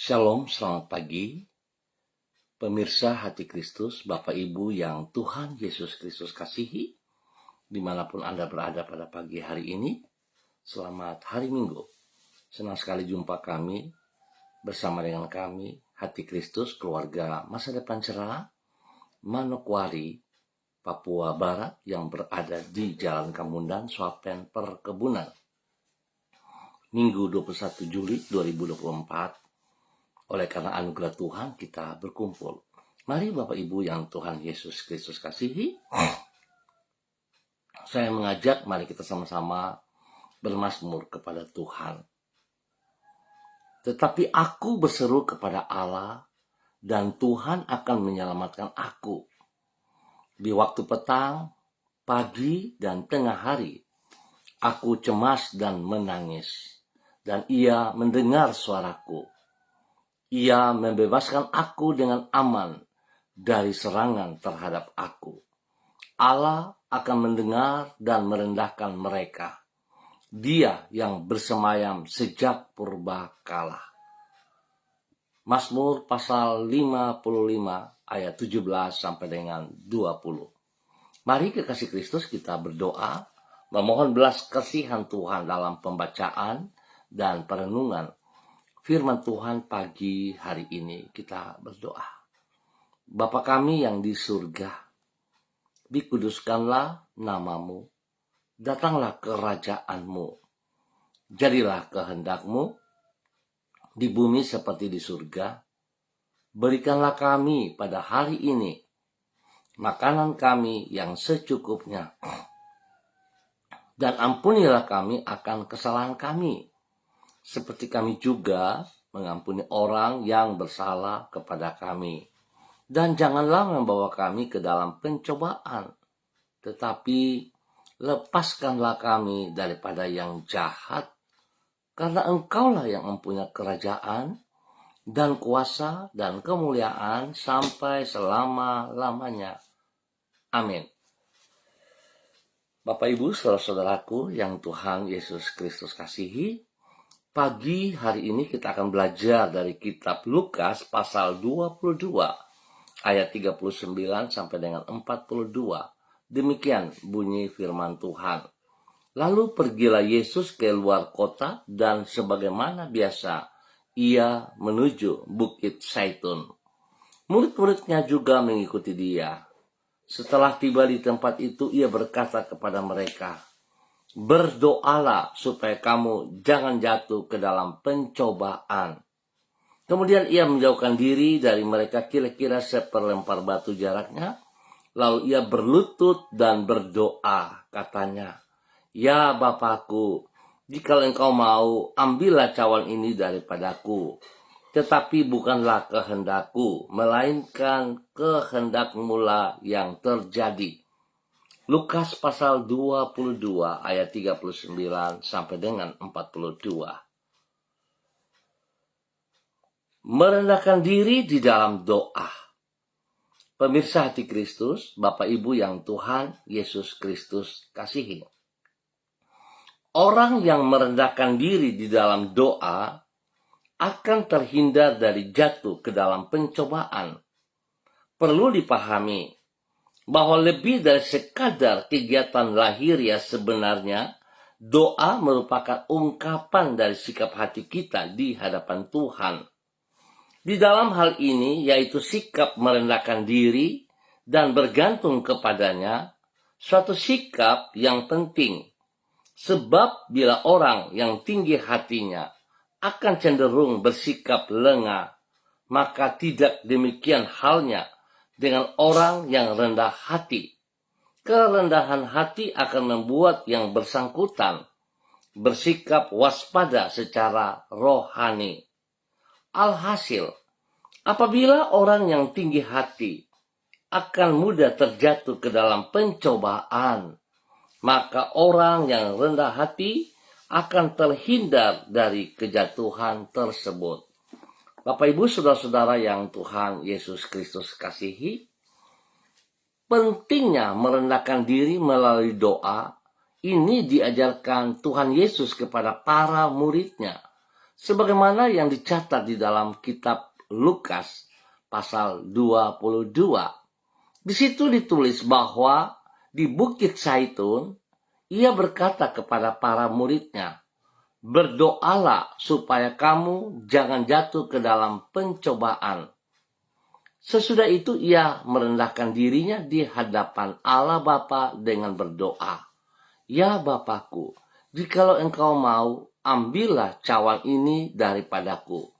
Shalom, selamat pagi. Pemirsa Hati Kristus, Bapak Ibu yang Tuhan Yesus Kristus kasihi, dimanapun Anda berada pada pagi hari ini, selamat hari Minggu. Senang sekali jumpa kami, bersama dengan kami, Hati Kristus, keluarga Masa Depan Cerah, Manokwari, Papua Barat, yang berada di Jalan Kamundan, Swapen, Perkebunan. Minggu 21 Juli 2024, oleh karena anugerah Tuhan kita berkumpul. Mari Bapak Ibu yang Tuhan Yesus Kristus kasihi, saya mengajak mari kita sama-sama bermazmur kepada Tuhan. Tetapi aku berseru kepada Allah, dan Tuhan akan menyelamatkan aku. Di waktu petang, pagi, dan tengah hari, aku cemas dan menangis, dan Ia mendengar suaraku. Ia membebaskan aku dengan aman dari serangan terhadap aku. Allah akan mendengar dan merendahkan mereka. Dia yang bersemayam sejak purbakala. Mazmur pasal 55 ayat 17 sampai dengan 20. Mari kekasih Kristus kita berdoa, memohon belas kasihan Tuhan dalam pembacaan dan perenungan firman Tuhan pagi hari ini. Kita berdoa. Bapa kami yang di surga, dikuduskanlah namamu, datanglah kerajaanmu, jadilah kehendakmu di bumi seperti di surga. Berikanlah kami pada hari ini makanan kami yang secukupnya, dan ampunilah kami akan kesalahan kami, seperti kami juga mengampuni orang yang bersalah kepada kami. Dan janganlah membawa kami ke dalam pencobaan, tetapi lepaskanlah kami daripada yang jahat. Karena Engkaulah yang mempunyai kerajaan dan kuasa dan kemuliaan sampai selama-lamanya. Amin. Bapak Ibu, saudara-saudaraku yang Tuhan Yesus Kristus kasihi, pagi hari ini kita akan belajar dari kitab Lukas pasal 22 ayat 39 sampai dengan 42. Demikian bunyi firman Tuhan. Lalu pergilah Yesus ke luar kota dan sebagaimana biasa ia menuju Bukit Zaitun. Murid-muridnya juga mengikuti dia. Setelah tiba di tempat itu ia berkata kepada mereka, "Berdoalah supaya kamu jangan jatuh ke dalam pencobaan." Kemudian ia menjauhkan diri dari mereka kira-kira seperlempar batu jaraknya. Lalu ia berlutut dan berdoa, katanya, "Ya Bapakku, jika Engkau mau, ambillah cawan ini daripadaku. Tetapi bukanlah kehendakku, melainkan kehendak-Mu-lah yang terjadi." Lukas pasal 22 ayat 39 sampai dengan 42. Merendahkan diri di dalam doa. Pemirsa Hati Kristus, Bapak Ibu yang Tuhan Yesus Kristus kasihi. Orang yang merendahkan diri di dalam doa akan terhindar dari jatuh ke dalam pencobaan. Perlu dipahami bahwa lebih dari sekadar kegiatan lahiriah sebenarnya, doa merupakan ungkapan dari sikap hati kita di hadapan Tuhan. Di dalam hal ini, yaitu sikap merendahkan diri dan bergantung kepadanya, suatu sikap yang penting. Sebab bila orang yang tinggi hatinya akan cenderung bersikap lengah, maka tidak demikian halnya dengan orang yang rendah hati. Kerendahan hati akan membuat yang bersangkutan bersikap waspada secara rohani. Alhasil, apabila orang yang tinggi hati akan mudah terjatuh ke dalam pencobaan, maka orang yang rendah hati akan terhindar dari kejatuhan tersebut. Bapak Ibu saudara-saudara yang Tuhan Yesus Kristus kasihi, pentingnya merendahkan diri melalui doa ini diajarkan Tuhan Yesus kepada para muridnya Sebagaimana yang dicatat di dalam kitab Lukas pasal 22. Di situ ditulis bahwa di Bukit Zaitun, ia berkata kepada para muridnya, "Berdoalah supaya kamu jangan jatuh ke dalam pencobaan." Sesudah itu ia merendahkan dirinya di hadapan Allah Bapa dengan berdoa, "Ya Bapakku, jikalau engkau mau, ambillah cawan ini daripadaku.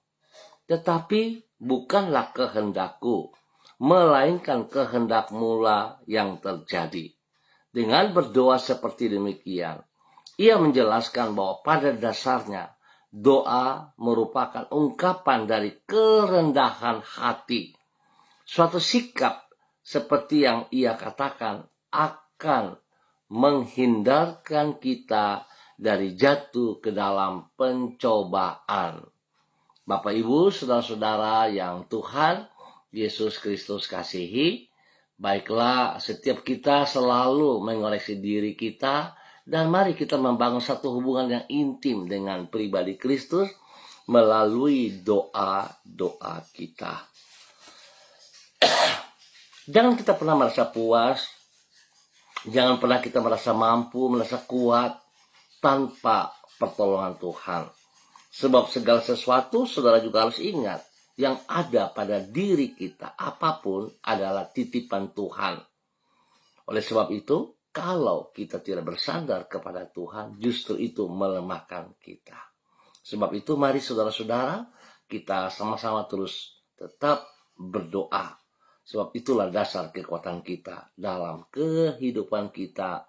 Tetapi bukanlah kehendakku, melainkan kehendakmu lah yang terjadi." Dengan berdoa seperti demikian, ia menjelaskan bahwa pada dasarnya doa merupakan ungkapan dari kerendahan hati. Suatu sikap seperti yang ia katakan akan menghindarkan kita dari jatuh ke dalam pencobaan. Bapak, Ibu, saudara-saudara yang Tuhan Yesus Kristus kasihi, baiklah setiap kita selalu mengoreksi diri kita, dan mari kita membangun satu hubungan yang intim dengan pribadi Kristus melalui doa-doa kita. Jangan kita pernah merasa puas, jangan pernah kita merasa mampu, merasa kuat tanpa pertolongan Tuhan. Sebab segala sesuatu, saudara juga harus ingat, yang ada pada diri kita, apapun adalah titipan Tuhan. Oleh sebab itu, kalau kita tidak bersandar kepada Tuhan, justru itu melemahkan kita. Sebab itu, mari saudara-saudara, kita sama-sama terus tetap berdoa. Sebab itulah dasar kekuatan kita dalam kehidupan kita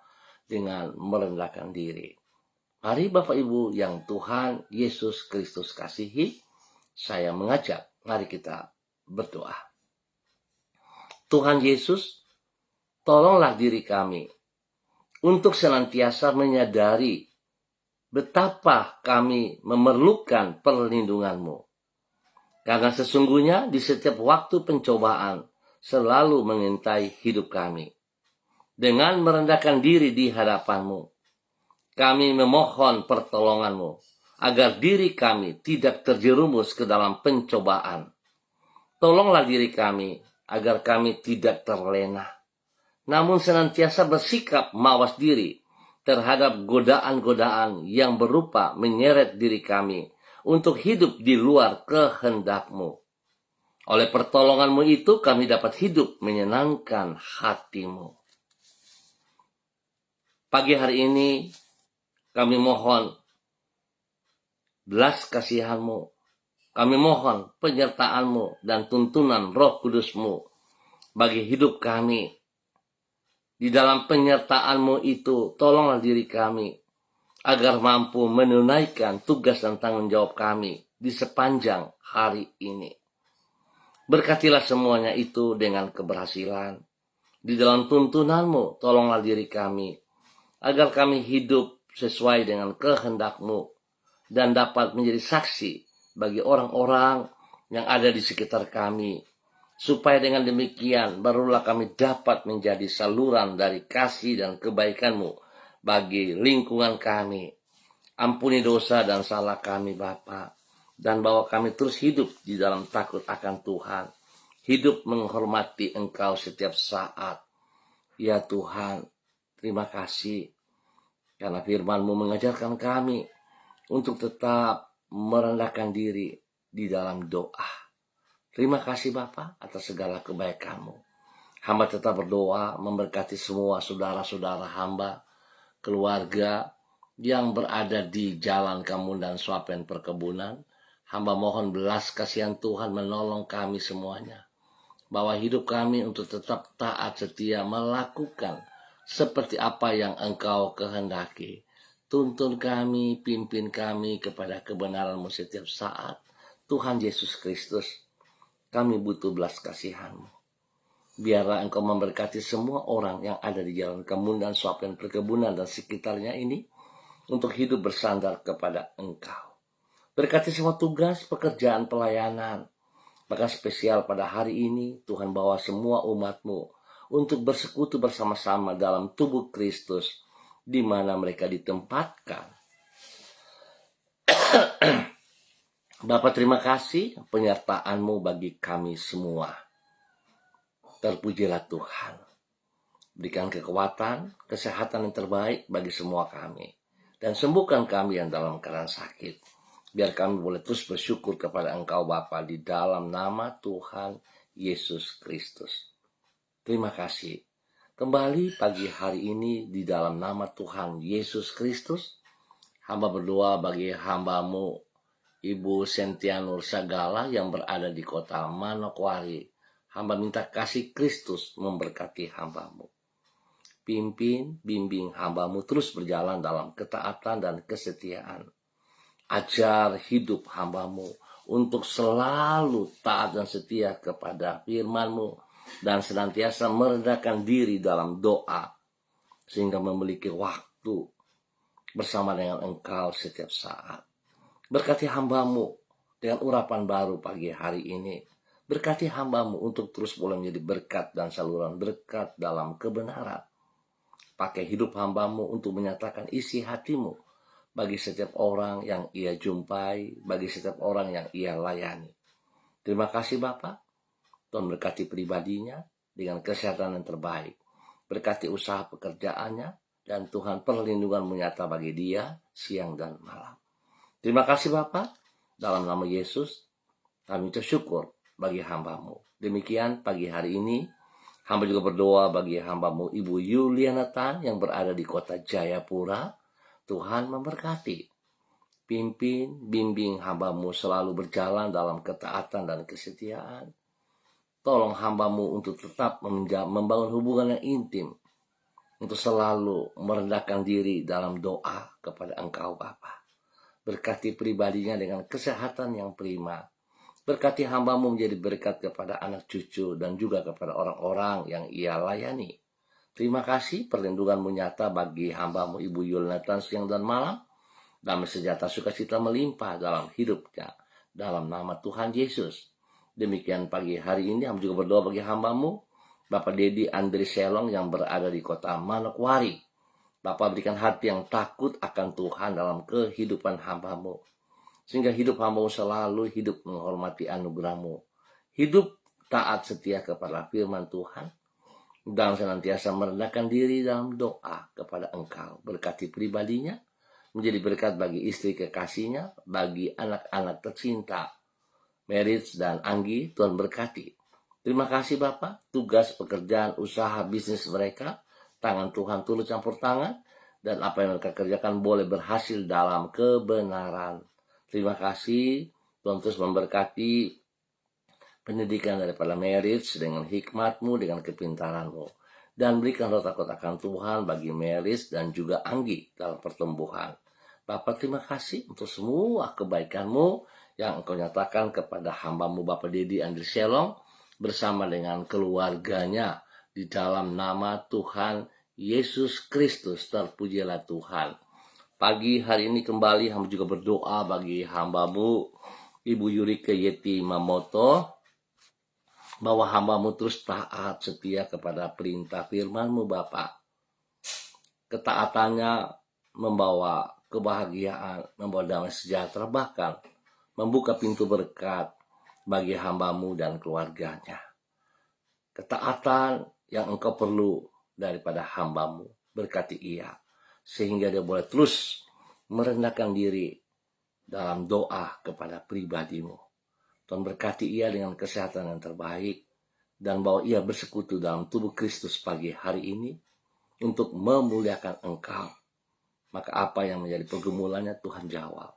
dengan merendahkan diri. Mari Bapak Ibu yang Tuhan Yesus Kristus kasihi, saya mengajak, mari kita berdoa. Tuhan Yesus, tolonglah diri kami untuk senantiasa menyadari betapa kami memerlukan perlindungan-Mu. Karena sesungguhnya di setiap waktu pencobaan selalu mengintai hidup kami. Dengan merendahkan diri di hadapan-Mu, kami memohon pertolongan-Mu agar diri kami tidak terjerumus ke dalam pencobaan. Tolonglah diri kami agar kami tidak terlena, namun senantiasa bersikap mawas diri terhadap godaan-godaan yang berupa menyeret diri kami untuk hidup di luar kehendak-Mu. Oleh pertolongan-Mu itu kami dapat hidup menyenangkan hati-Mu. Pagi hari ini kami mohon belas kasihan-Mu. Kami mohon penyertaan-Mu dan tuntunan Roh Kudus-Mu bagi hidup kami. Di dalam penyertaan-Mu itu, tolonglah diri kami agar mampu menunaikan tugas dan tanggung jawab kami di sepanjang hari ini. Berkatilah semuanya itu dengan keberhasilan. Di dalam tuntunan-Mu, tolonglah diri kami agar kami hidup sesuai dengan kehendak-Mu dan dapat menjadi saksi bagi orang-orang yang ada di sekitar kami. Supaya dengan demikian barulah kami dapat menjadi saluran dari kasih dan kebaikan-Mu bagi lingkungan kami. Ampuni dosa dan salah kami Bapa, dan bawa kami terus hidup di dalam takut akan Tuhan. Hidup menghormati Engkau setiap saat. Ya Tuhan, terima kasih karena firman-Mu mengajarkan kami untuk tetap merendahkan diri di dalam doa. Terima kasih Bapa atas segala kebaikan-Mu. Hamba tetap berdoa memberkati semua saudara-saudara hamba, keluarga yang berada di jalan Kamun dan Swapen perkebunan. Hamba mohon belas kasihan Tuhan menolong kami semuanya. Bawa hidup kami untuk tetap taat setia melakukan seperti apa yang Engkau kehendaki. Tuntun kami, pimpin kami kepada kebenaran-Mu setiap saat. Tuhan Yesus Kristus, kami butuh belas kasihan-Mu. Biarlah Engkau memberkati semua orang yang ada di jalan Kamun dan Swapen perkebunan dan sekitarnya ini untuk hidup bersandar kepada Engkau. Berkati semua tugas, pekerjaan, pelayanan. Maka spesial pada hari ini Tuhan bawa semua umat-Mu untuk bersekutu bersama-sama dalam tubuh Kristus di mana mereka ditempatkan. Bapa, terima kasih penyertaan-Mu bagi kami semua. Terpujilah Tuhan. Berikan kekuatan, kesehatan yang terbaik bagi semua kami. Dan sembuhkan kami yang dalam keadaan sakit. Biar kami boleh terus bersyukur kepada Engkau Bapa di dalam nama Tuhan Yesus Kristus. Terima kasih. Kembali pagi hari ini di dalam nama Tuhan Yesus Kristus, hamba berdoa bagi hamba-Mu Ibu Sentia Nur Sagala yang berada di kota Manokwari. Hamba minta kasih Kristus memberkati hamba-Mu. Pimpin, bimbing hamba-Mu terus berjalan dalam ketaatan dan kesetiaan. Ajar hidup hamba-Mu untuk selalu taat dan setia kepada firman-Mu dan senantiasa merendahkan diri dalam doa sehingga memiliki waktu bersama dengan Engkau setiap saat. Berkati hamba-Mu dengan urapan baru pagi hari ini. Berkati hamba-Mu untuk terus boleh menjadi berkat dan saluran berkat dalam kebenaran. Pakai hidup hamba-Mu untuk menyatakan isi hati-Mu bagi setiap orang yang ia jumpai, bagi setiap orang yang ia layani. Terima kasih Bapa. Tuhan berkati pribadinya dengan kesehatan yang terbaik. Berkati usaha pekerjaannya, dan Tuhan perlindungan menyata bagi dia siang dan malam. Terima kasih Bapa. Dalam nama Yesus, kami bersyukur bagi hamba-Mu. Demikian pagi hari ini, hamba juga berdoa bagi hamba-Mu Ibu Yuliana Tan yang berada di kota Jayapura. Tuhan memberkati. Pimpin, bimbing hamba-Mu selalu berjalan dalam ketaatan dan kesetiaan. Tolong hamba-Mu untuk tetap membangun hubungan yang intim. Untuk selalu merendahkan diri dalam doa kepada Engkau Bapa. Berkati pribadinya dengan kesehatan yang prima. Berkati hamba-Mu menjadi berkat kepada anak cucu dan juga kepada orang-orang yang ia layani. Terima kasih perlindungan-Mu nyata bagi hamba-Mu Ibu Yulnatan siang dan malam. Damai sejahtera sukacita melimpah dalam hidupnya. Dalam nama Tuhan Yesus. Demikian pagi hari ini hamba juga berdoa bagi hamba-Mu Bapak Dedi Andri Selong yang berada di kota Manokwari. Bapak berikan hati yang takut akan Tuhan dalam kehidupan hamba-Mu. Sehingga hidup hamba-Mu selalu hidup menghormati anugerah-Mu. Hidup taat setia kepada firman Tuhan. Dan senantiasa merendahkan diri dalam doa kepada Engkau. Berkati pribadinya. Menjadi berkat bagi istri kekasihnya. Bagi anak-anak tercinta. Merit dan Anggi, Tuhan berkati. Terima kasih Bapak. Tugas, pekerjaan, usaha, bisnis mereka. Tangan Tuhan turut campur tangan. Dan apa yang mereka kerjakan boleh berhasil dalam kebenaran. Terima kasih. Tuhan terus memberkati pendidikan daripada Merit dengan hikmat-Mu, dengan kepintaran-Mu. Dan berikan roh takut akan Tuhan bagi Merit dan juga Anggi dalam pertumbuhan. Bapak terima kasih untuk semua kebaikan-Mu yang Engkau nyatakan kepada hamba-Mu Bapak Dedi Andri Selong bersama dengan keluarganya di dalam nama Tuhan Yesus Kristus. Terpujilah Tuhan. Pagi hari ini kembali hamba juga berdoa bagi hamba-Mu Ibu Yurike Yeti Mamoto, bahwa hamba-Mu terus taat setia kepada perintah firman-Mu Bapak. Ketaatannya membawa kebahagiaan, membawa damai sejahtera, bahkan membuka pintu berkat bagi hamba-Mu dan keluarganya. Ketaatan yang Engkau perlu daripada hamba-Mu, berkati ia. Sehingga dia boleh terus merendahkan diri dalam doa kepada pribadi-Mu. Tuhan berkati ia dengan kesehatan yang terbaik. Dan bahwa ia bersekutu dalam tubuh Kristus pagi hari ini untuk memuliakan Engkau. Maka apa yang menjadi pergumulannya Tuhan jawab.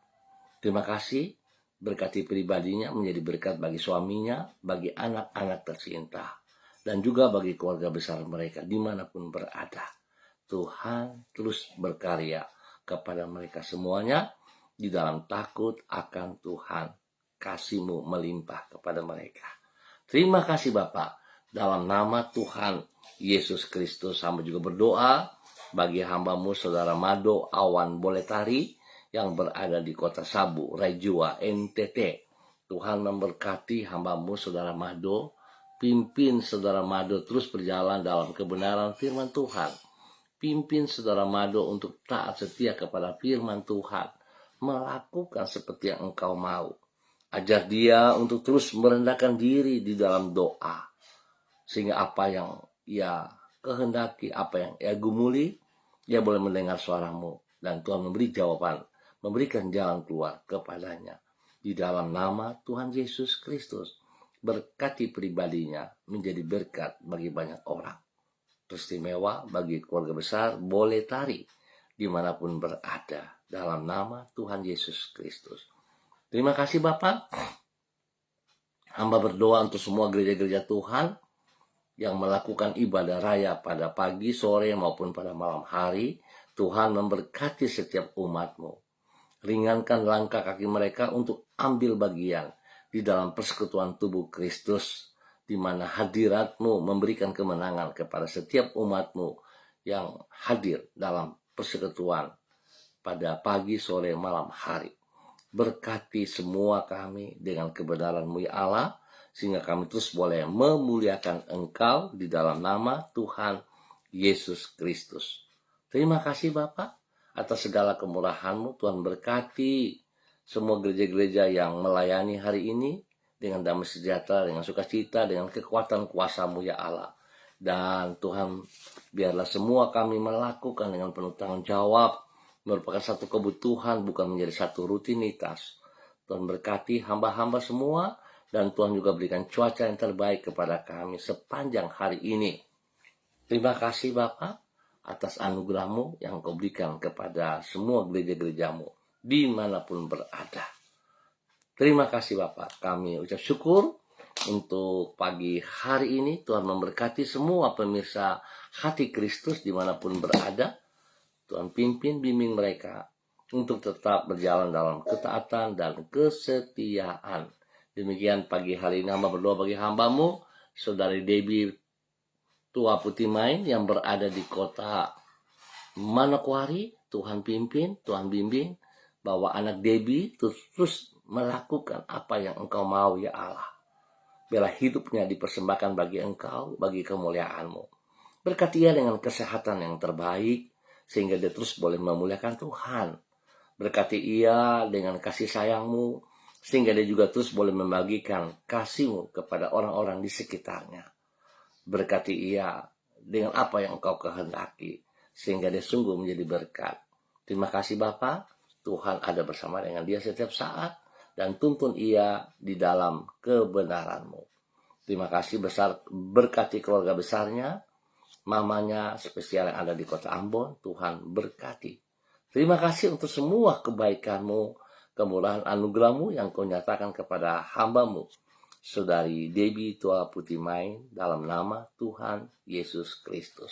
Terima kasih. Berkati pribadinya menjadi berkat bagi suaminya, bagi anak-anak tercinta. Dan juga bagi keluarga besar mereka dimanapun berada. Tuhan terus berkarya kepada mereka semuanya di dalam takut akan Tuhan. Kasih-Mu melimpah kepada mereka. Terima kasih Bapak. Dalam nama Tuhan Yesus Kristus hamba juga berdoa bagi hamba-Mu Saudara Mado Awan Boletari yang berada di kota Sabu, Rajua, NTT. Tuhan memberkati hamba-Mu Saudara Mado. Pimpin Saudara Mado terus berjalan dalam kebenaran firman Tuhan. Pimpin Saudara Mado untuk taat setia kepada firman Tuhan. Melakukan seperti yang Engkau mau. Ajar dia untuk terus merendahkan diri di dalam doa. Sehingga apa yang ia kehendaki, apa yang ia gumuli, ia boleh mendengar suaramu. Dan Tuhan memberi jawaban, memberikan jalan keluar kepadanya. Di dalam nama Tuhan Yesus Kristus, berkati pribadinya menjadi berkat bagi banyak orang. Istimewa bagi keluarga besar, boleh tari dimanapun berada. Dalam nama Tuhan Yesus Kristus. Terima kasih Bapak. Hamba berdoa untuk semua gereja-gereja Tuhan yang melakukan ibadah raya pada pagi, sore, maupun pada malam hari. Tuhan memberkati setiap umat-Mu. Ringankan langkah kaki mereka untuk ambil bagian di dalam persekutuan tubuh Kristus, di mana hadirat-Mu memberikan kemenangan kepada setiap umat-Mu yang hadir dalam persekutuan pada pagi, sore, malam hari. Berkati semua kami dengan kebenaran-Mu ya Allah, sehingga kami terus boleh memuliakan Engkau di dalam nama Tuhan Yesus Kristus. Terima kasih Bapak atas segala kemurahan-Mu. Tuhan berkati semua gereja-gereja yang melayani hari ini dengan damai sejahtera, dengan sukacita, dengan kekuatan kuasa-Mu ya Allah. Dan Tuhan, biarlah semua kami melakukan dengan penuh tanggung jawab, merupakan satu kebutuhan, bukan menjadi satu rutinitas. Tuhan berkati hamba-hamba semua, dan Tuhan juga berikan cuaca yang terbaik kepada kami sepanjang hari ini. Terima kasih Bapak atas anugerah-Mu yang Kau berikan kepada semua gereja-gereja-Mu dimanapun berada. Terima kasih Bapak, kami ucap syukur untuk pagi hari ini. Tuhan memberkati semua pemirsa Hati Kristus dimanapun berada. Tuhan pimpin bimbing mereka untuk tetap berjalan dalam ketaatan dan kesetiaan. Demikian pagi hari ini hamba berdoa bagi hamba-Mu, Saudari Debbie Tua Putih Main yang berada di kota Manokwari. Tuhan pimpin, Tuhan bimbing, bahwa anak Debbie terus melakukan apa yang Engkau mau ya Allah. Biarlah hidupnya dipersembahkan bagi Engkau, bagi kemuliaan-Mu. Berkati ia dengan kesehatan yang terbaik, sehingga dia terus boleh memuliakan Tuhan. Berkati ia dengan kasih sayang-Mu, sehingga dia juga terus boleh membagikan kasih-Mu kepada orang-orang di sekitarnya. Berkati ia dengan apa yang Engkau kehendaki, sehingga dia sungguh menjadi berkat. Terima kasih Bapa, Tuhan ada bersama dengan dia setiap saat, dan tuntun ia di dalam kebenaran-Mu. Terima kasih besar, berkati keluarga besarnya, mamanya spesial yang ada di kota Ambon. Tuhan berkati. Terima kasih untuk semua kebaikan-Mu, kemurahan anugerah-Mu yang Kau nyatakan kepada hamba-Mu, Saudari Debbie Tua Putih Main, dalam nama Tuhan Yesus Kristus.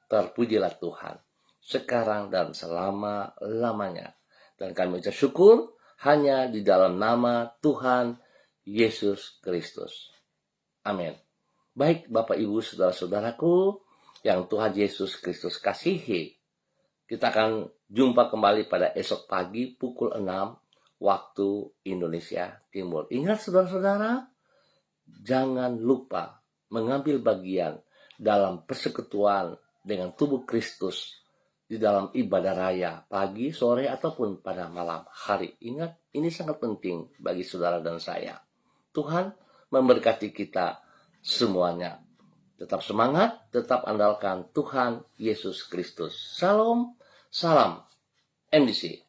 Terpujilah Tuhan, sekarang dan selama-lamanya. Dan kami ucap syukur hanya di dalam nama Tuhan Yesus Kristus. Amin. Baik Bapak Ibu Saudara-saudaraku yang Tuhan Yesus Kristus kasihi, kita akan jumpa kembali pada esok pagi pukul 6 waktu Indonesia Timur. Ingat saudara-saudara, jangan lupa mengambil bagian dalam persekutuan dengan tubuh Kristus di dalam ibadah raya pagi, sore, ataupun pada malam hari. Ingat, ini sangat penting bagi saudara dan saya. Tuhan memberkati kita semuanya. Tetap semangat, tetap andalkan Tuhan Yesus Kristus. Salam, salam MDC.